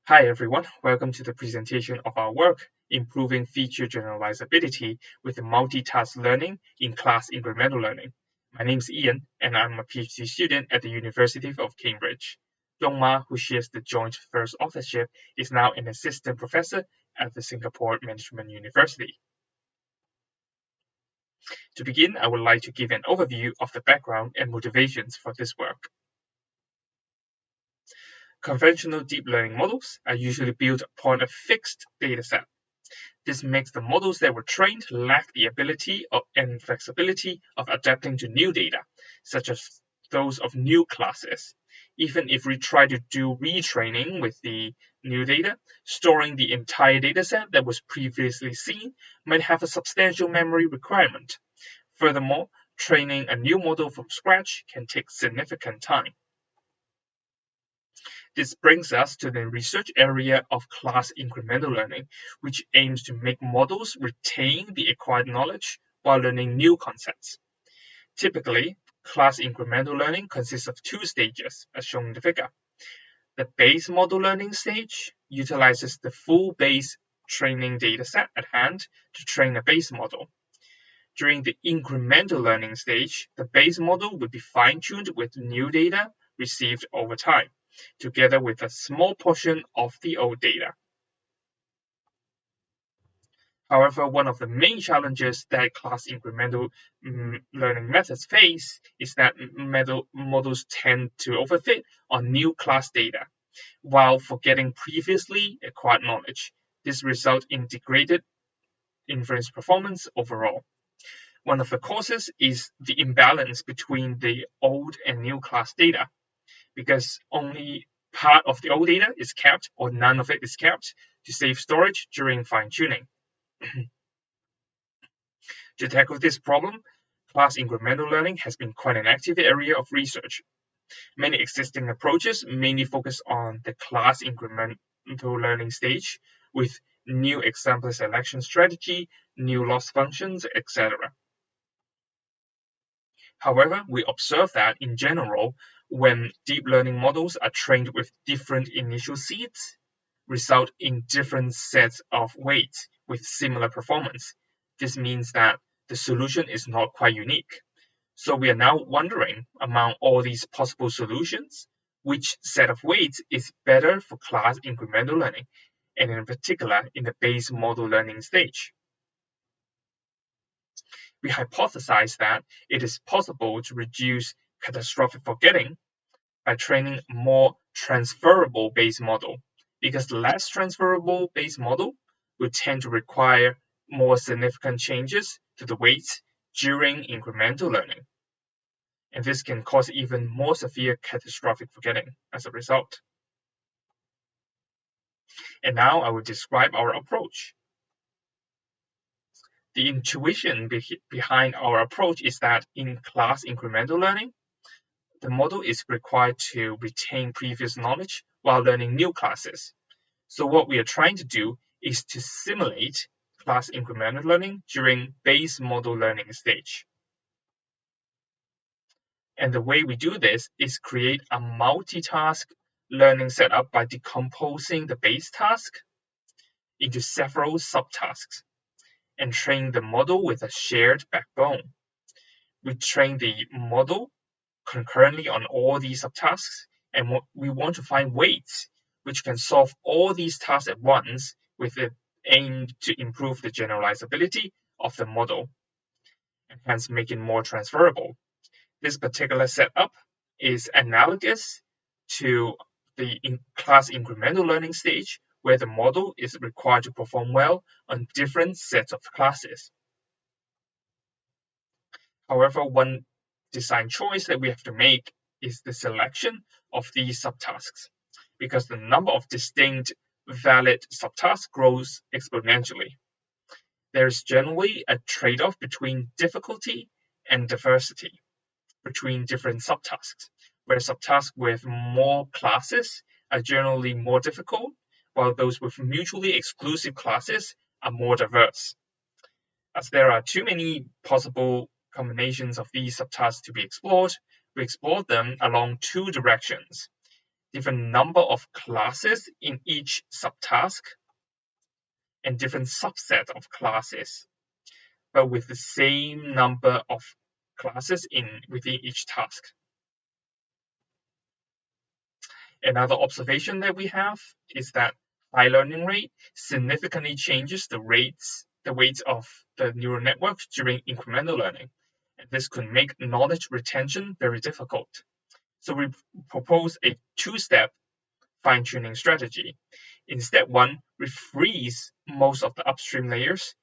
Hi everyone, welcome to the presentation of our work, Improving Feature Generalizability with Multitask Learning in Class Incremental Learning. My name is Ian, and I'm a PhD student at the University of Cambridge. Dongma, who shares the joint first authorship, is now an assistant professor at the Singapore Management University. To begin, I would like to give an overview of the background and motivations for this work. Conventional deep learning models are usually built upon a fixed dataset. This makes the models that were trained lack the ability and flexibility of adapting to new data, such as those of new classes. Even if we try to do retraining with the new data, storing the entire dataset that was previously seen might have a substantial memory requirement. Furthermore, training a new model from scratch can take significant time. This brings us to the research area of class incremental learning, which aims to make models retain the acquired knowledge while learning new concepts. Typically, class incremental learning consists of two stages, as shown in the figure. The base model learning stage utilizes the full base training dataset at hand to train a base model. During the incremental learning stage, the base model would be fine-tuned with new data received over time, together with a small portion of the old data. However, one of the main challenges that class incremental learning methods face is that models tend to overfit on new class data, while forgetting previously acquired knowledge. This results in degraded inference performance overall. One of the causes is the imbalance between the old and new class data, because only part of the old data is kept or none of it is kept to save storage during fine-tuning. To tackle this problem, class incremental learning has been quite an active area of research. Many existing approaches mainly focus on the class incremental learning stage with new exemplar selection strategy, new loss functions, etc. However, we observe that in general, when deep learning models are trained with different initial seeds, result in different sets of weights with similar performance. This means that the solution is not quite unique. So we are now wondering, among all these possible solutions, which set of weights is better for class incremental learning, and in particular in the base model learning stage. We hypothesize that it is possible to reduce catastrophic forgetting by training a more transferable base model, because the less transferable base model will tend to require more significant changes to the weights during incremental learning. And this can cause even more severe catastrophic forgetting as a result. And now I will describe our approach. The intuition behind our approach is that in class incremental learning, the model is required to retain previous knowledge while learning new classes. So what we are trying to do is to simulate class incremental learning during base model learning stage. And the way we do this is create a multitask learning setup by decomposing the base task into several subtasks and train the model with a shared backbone. We train the model concurrently on all these subtasks, and we want to find weights which can solve all these tasks at once with the aim to improve the generalizability of the model and hence make it more transferable. This particular setup is analogous to the class incremental learning stage, where the model is required to perform well on different sets of classes. However, one design choice that we have to make is the selection of these subtasks, because the number of distinct valid subtasks grows exponentially. There is generally a trade-off between difficulty and diversity between different subtasks, where subtasks with more classes are generally more difficult, while those with mutually exclusive classes are more diverse. As there are too many possible combinations of these subtasks to be explored, we explore them along two directions. different number of classes in each subtask, and different subset of classes, but with the same number of classes within each task. Another observation that we have is that high learning rate significantly changes the weights of the neural network during incremental learning. And this could make knowledge retention very difficult. So we propose a two-step fine-tuning strategy. In step one, we freeze most of the upstream layers,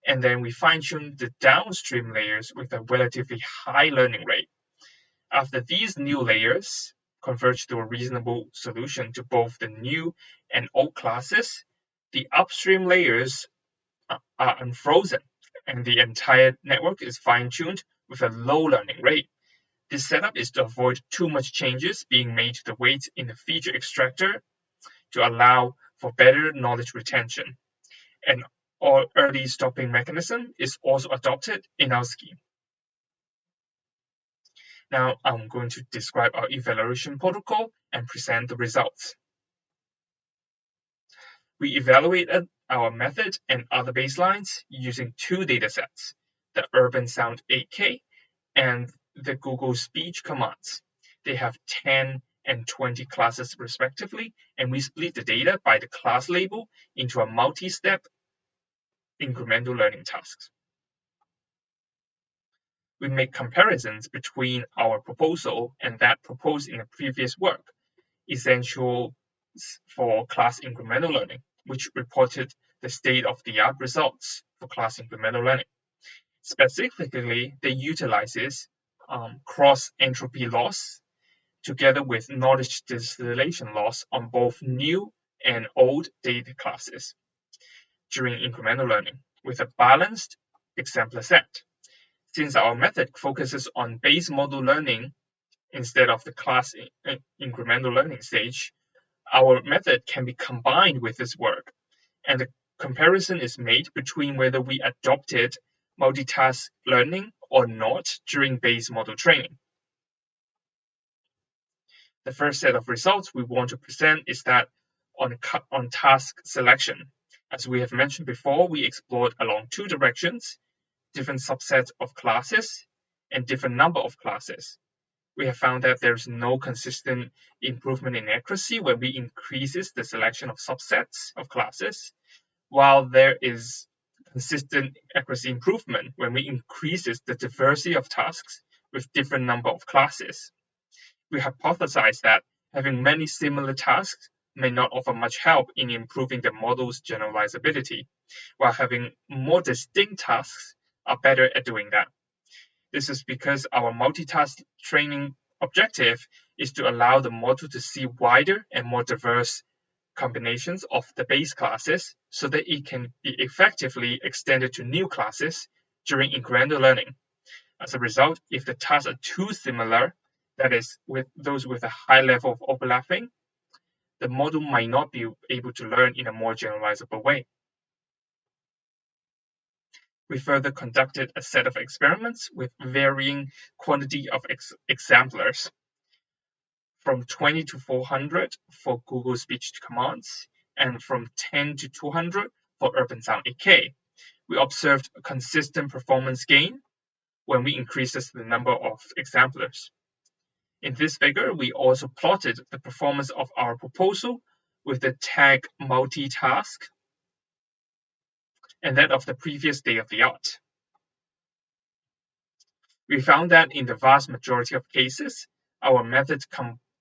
and then we fine-tune the downstream layers with a relatively high learning rate. After these new layers converge to a reasonable solution to both the new and old classes, the upstream layers are unfrozen, and the entire network is fine-tuned with a low learning rate. This setup is to avoid too much changes being made to the weights in the feature extractor to allow for better knowledge retention. An early stopping mechanism is also adopted in our scheme. Now I'm going to describe our evaluation protocol and present the results. We evaluated our method and other baselines using two datasets, the Urban Sound 8K and the Google Speech commands. They have 10 and 20 classes respectively, and we split the data by the class label into a multi-step incremental learning tasks. We make comparisons between our proposal and that proposed in the previous work, essential for class incremental learning, which reported the state-of-the-art results for class incremental learning. Specifically, they utilizes cross-entropy loss together with knowledge distillation loss on both new and old data classes during incremental learning with a balanced exemplar set. Since our method focuses on base model learning instead of the class incremental learning stage, our method can be combined with this work, and the comparison is made between whether we adopted multitask learning or not during base model training. The first set of results we want to present is that on task selection. As we have mentioned before, we explored along two directions, different subsets of classes and different number of classes. We have found that there's no consistent improvement in accuracy when we increases the selection of subsets of classes, while there is consistent accuracy improvement when we increases the diversity of tasks with different number of classes. We hypothesize that having many similar tasks may not offer much help in improving the model's generalizability, while having more distinct tasks are better at doing that. This is because our multitask training objective is to allow the model to see wider and more diverse combinations of the base classes so that it can be effectively extended to new classes during incremental learning. As a result, if the tasks are too similar, that is, with those with a high level of overlapping, the model might not be able to learn in a more generalizable way. We further conducted a set of experiments with varying quantity of exemplars, from 20 to 400 for Google Speech commands, and from 10 to 200 for Urban Sound 8K. We observed a consistent performance gain when we increased the number of exemplars. In this figure, we also plotted the performance of our proposal with the tag multitask and that of the previous state-of-the-art. We found that in the vast majority of cases, our method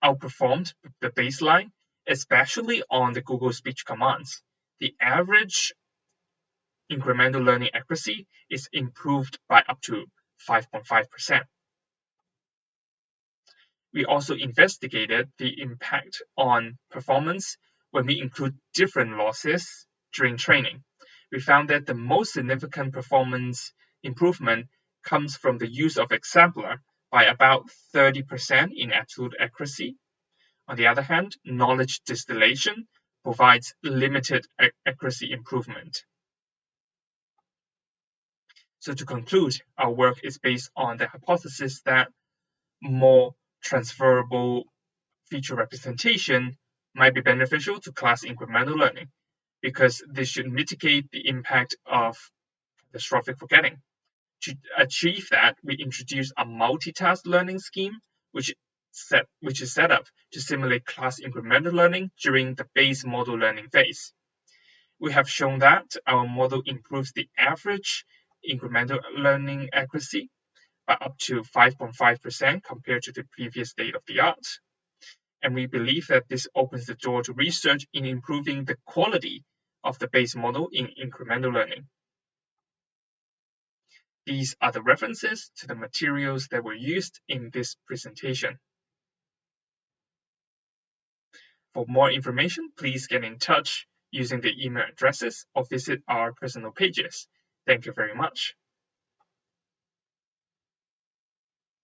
outperformed the baseline, especially on the Google Speech commands. The average incremental learning accuracy is improved by up to 5.5%. We also investigated the impact on performance when we include different losses during training. We found that the most significant performance improvement comes from the use of Exemplar by about 30% in absolute accuracy. On the other hand, knowledge distillation provides limited accuracy improvement. So to conclude, our work is based on the hypothesis that more transferable feature representation might be beneficial to class incremental learning because this should mitigate the impact of catastrophic forgetting. To achieve that, we introduce a multitask learning scheme, which is set up to simulate class incremental learning during the base model learning phase. We have shown that our model improves the average incremental learning accuracy by up to 5.5% compared to the previous state of the art. And we believe that this opens the door to research in improving the quality of the base model in incremental learning. These are the references to the materials that were used in this presentation. For more information, please get in touch using the email addresses or visit our personal pages. Thank you very much.